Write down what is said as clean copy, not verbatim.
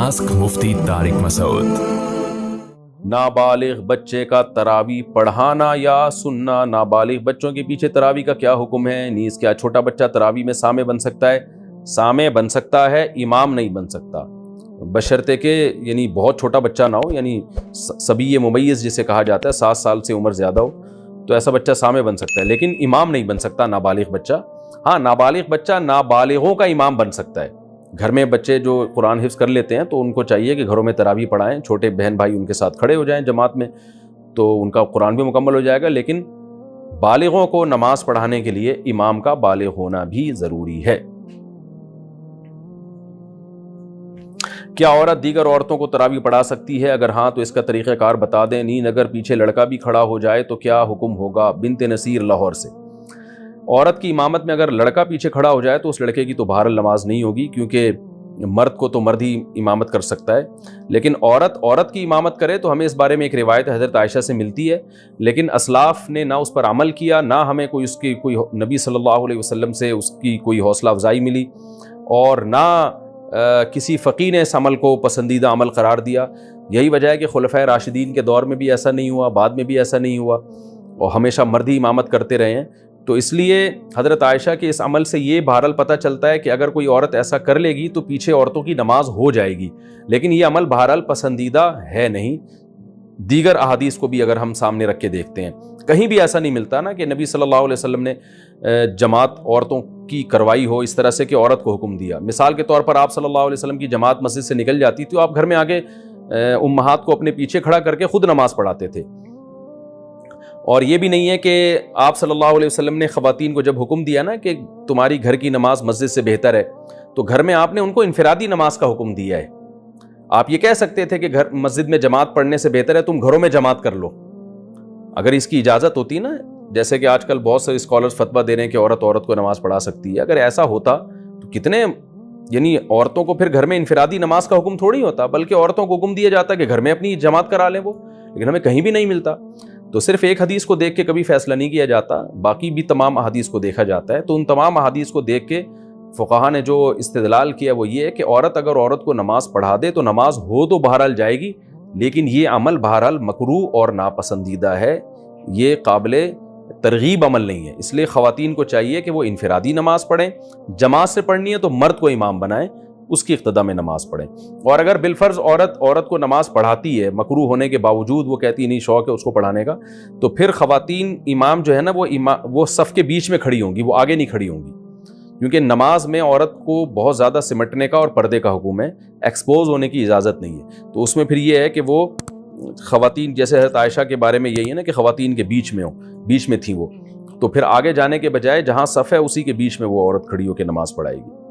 Ask मुफ्ती तारिक मसूद। नाबालिग बच्चे का तरावी पढ़ाना या सुनना। नाबालिग बच्चों के पीछे तरावी का क्या हुक्म है? नीज क्या छोटा बच्चा तरावी में सामे बन सकता है? सामे बन सकता है, इमाम नहीं बन सकता, बशर्ते के यानी बहुत छोटा बच्चा ना हो, यानी सभी मुमय्यज़ जिसे कहा जाता है, 7 साल से उम्र ज़्यादा हो तो ऐसा बच्चा सामे बन सकता है, लेकिन इमाम नहीं बन सकता नाबालिग बच्चा। हाँ, नाबालिग बच्चा नाबालिगों का इमाम बन सकता है। घर में बच्चे जो कुरान हिफ्ज़ कर लेते हैं तो उनको चाहिए कि घरों में तरावी पढ़ाएं, छोटे बहन भाई उनके साथ खड़े हो जाएं जमात में, तो उनका कुरान भी मुकम्मल हो जाएगा। लेकिन बालिगों को नमाज पढ़ाने के लिए इमाम का बालिग होना भी ज़रूरी है। क्या औरत दीगर औरतों को तरावी पढ़ा सकती है? अगर हाँ तो इसका तरीक़ाकार बता दें। नींद अगर पीछे लड़का भी खड़ा हो जाए तो क्या हुक्म होगा? बिनते नसीर लाहौर से। औरत की इमामत में अगर लड़का पीछे खड़ा हो जाए तो उस लड़के की तो बहरहाल नमाज नहीं होगी, क्योंकि मर्द को तो मर्द ही इमामत कर सकता है, लेकिन औरत की इमामत करे तो हमें इस बारे में एक रिवायत हज़रत आयशा से मिलती है, लेकिन असलाफ ने ना उस पर अमल किया, ना हमें कोई नबी सल्लल्लाहु अलैहि वसल्लम से उसकी कोई हौसला अफजाई मिली, और ना किसी फ़क़ीह ने इस अमल को पसंदीदा अमल करार दिया। यही वजह है कि खुलफ़ाए राशिदीन के दौर में भी ऐसा नहीं हुआ, बाद में भी ऐसा नहीं हुआ, और हमेशा मर्द ही इमामत करते रहे हैं। तो इसलिए हज़रत आयशा के इस अमल से ये बहरहाल पता चलता है कि अगर कोई औरत ऐसा कर लेगी तो पीछे औरतों की नमाज हो जाएगी, लेकिन ये अमल बहरहाल पसंदीदा है नहीं। दीगर अहादीस को भी अगर हम सामने रख के देखते हैं, कहीं भी ऐसा नहीं मिलता ना कि नबी सल्लल्लाहु अलैहि वसल्लम ने जमात औरतों की करवाई हो इस तरह से कि औरत को हुक्म दिया। मिसाल के तौर पर आप सल्लल्लाहु अलैहि वसल्लम की जमात मस्जिद से निकल जाती तो आप घर में आगे उम्महात को अपने पीछे खड़ा करके खुद नमाज पढ़ाते थे। और ये भी नहीं है कि आप सल्लल्लाहु अलैहि वसल्लम ने ख़वातीन को जब हुक्म दिया ना कि तुम्हारी घर की नमाज मस्जिद से बेहतर है, तो घर में आपने उनको इनफिरादी नमाज का हुक्म दिया है। आप ये कह सकते थे कि घर मस्जिद में जमात पढ़ने से बेहतर है तुम घरों में जमात कर लो, अगर इसकी इजाज़त होती ना, जैसे कि आजकल बहुत से स्कॉलर्स फतवा दे रहे हैं कि औरत को नमाज पढ़ा सकती है। अगर ऐसा होता तो कितने, यानी औरतों को फिर घर में इनफिरादी नमाज का हुक्म थोड़ी होता, बल्कि औरतों को हुक्म दिया जाता कि घर में अपनी जमात करा लें वो, लेकिन हमें कहीं भी नहीं मिलता। तो सिर्फ एक हदीस को देख के कभी फैसला नहीं किया जाता, बाकी भी तमाम अहादीस को देखा जाता है। तो उन तमाम अहादीस को देख के फ़ुक़हा ने जो इस्तिदलाल किया वो ये है कि अगर औरत को नमाज पढ़ा दे तो नमाज हो तो बहरहाल जाएगी, लेकिन ये अमल बहरहाल मकरूह और नापसंदीदा है, ये काबिले तरगीब अमल नहीं है। इसलिए ख़वातीन को चाहिए कि वो इनफिरादी नमाज पढ़ें, जमात से पढ़नी है तो मर्द को इमाम बनाएं, उसकी इक़्तिदा में नमाज पढ़ें। और अगर बिलफ़र्ज़ औरत को नमाज पढ़ाती है, मकरूह होने के बावजूद वो कहती नहीं शौक़ है उसको पढ़ाने का, तो फिर ख़वातीन इमाम जो है ना वो सफ़ के बीच में खड़ी होंगी, वो आगे नहीं खड़ी होंगी, क्योंकि नमाज में औरत को बहुत ज़्यादा सिमटने का और पर्दे का हुक्म है, एक्सपोज होने की इजाज़त नहीं है। तो उसमें फिर ये है कि वो ख़वातीन, जैसे हज़रत आयशा के बारे में यही है ना कि ख़वातीन के बीच में थी वो, तो फिर आगे जाने के बजाय जहाँ सफ़ है उसी के बीच में वो औरत खड़ी होकर नमाज़ पढ़ाएगी।